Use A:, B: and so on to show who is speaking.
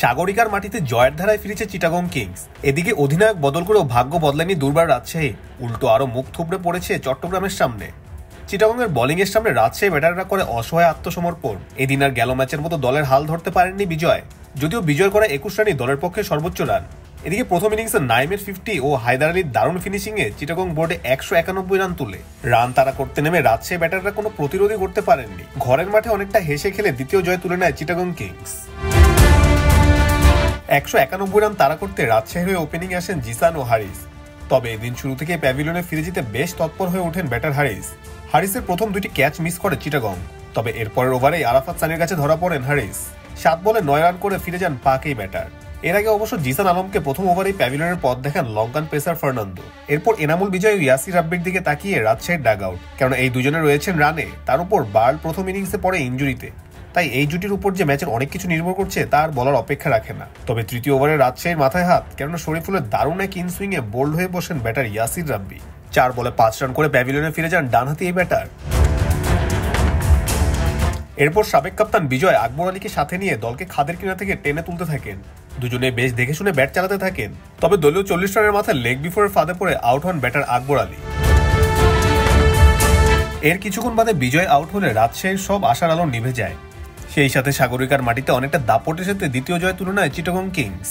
A: সাগরিকার মাটিতে জয়ের ধারায় ফিরেছে চিটাগং কিংস। এদিকে অধিনায়ক বদল করেও ভাগ্য বদলায়নি দুর্বার রাজশাহী, উল্টো আরো মুখ থুবড়ে পড়েছে চট্টগ্রামের সামনে। চিটাগংয়ের বোলিং এর সামনে রাজশাহী ব্যাটাররা করে অসহায় আত্মসমর্পণ। এদিন আর গেল ম্যাচের মতো দলের হাল ধরতে পারেননি বিজয়, যদিও বিজয় করা 21 রানই দলের পক্ষে সর্বোচ্চ রান। এদিকে প্রথম ইনিংসে নাইমের 50 ও হায়দার আলীর দারুণ ফিনিশিং এ চিটাগং বোর্ডে 191 রান তুলে রান তাড়া করতে নেমে রাজশাহী ব্যাটাররা কোনো প্রতিরোধই করতে পারেননি। ঘরের মাঠে অনেকটা হেসে খেলে দ্বিতীয় জয় তুলে নেয় চিটাগং কিংস। 191 রান তাড়া করতে রাজশাহীর হয়ে ওপেনিং আসেন জিসান ও হারিস। তবে এদিন শুরু থেকে প্যাভিলিয়নে ফিরে যেতে বেশ তৎপর হয়ে ওঠেন ব্যাটার হারিসের প্রথম দুটি ক্যাচ মিস করে চিটাগং, তবে এরপরের ওভারেই আরাফাত সানির কাছে ধরা পড়েন হারিস। 7 বলে 9 রান করে ফিরে যান পাকেই ব্যাটার। এর আগে অবশ্য জিসান আলমকে প্রথম ওভারেই প্যাভিলিয়নের পথ দেখান লঙ্কান পেসার ফার্নান্দো। এরপর এনামুল বিজয় ও ইয়াসির রাব্বির দিকে তাকিয়ে রাজশাহীর ডাগ আউট, কারণ এই দুজনে রয়েছেন রানে, তার উপর বার্ল প্রথম ইনিংসে পড়ে ইনজুরিতে। তাই এই জুটির উপর যে ম্যাচের অনেক কিছু নির্ভর করছে তার বলার অপেক্ষা রাখে না। তবে তৃতীয় ওভারে রাজশাহীর মাথায় হাত, কেননা শরীফুলের দারুণ এক ইনসুইং এ বোল্ড হয়ে বসেন ব্যাটার ইয়াসির রাব্বি। 4 বলে 5 রান করে প্যাভিলিয়নে ফিরে যান ডানহাতি এই ব্যাটার। এরপর সাবেক কাপ্তান বিজয় আকবর আলীকে সাথে নিয়ে দলকে খাদের কিনারা থেকে টেনে তুলতে থাকেন। দুজনে বেশ দেখে শুনে ব্যাট চালাতে থাকেন, তবে দলীয় 40 রানের মাথায় লেগ বিফোরের ফাঁদে পড়ে আউট হন ব্যাটার আকবর আলী। এর কিছুক্ষণ বাদে বিজয় আউট হলে রাজশাহীর সব আশার আলো নিভে যায়। সেই সাথে সাগরিকার মাটিতে অনেকটা দাপটের সাথে দ্বিতীয় জয় তুলে নেয় চিটাগং কিংস।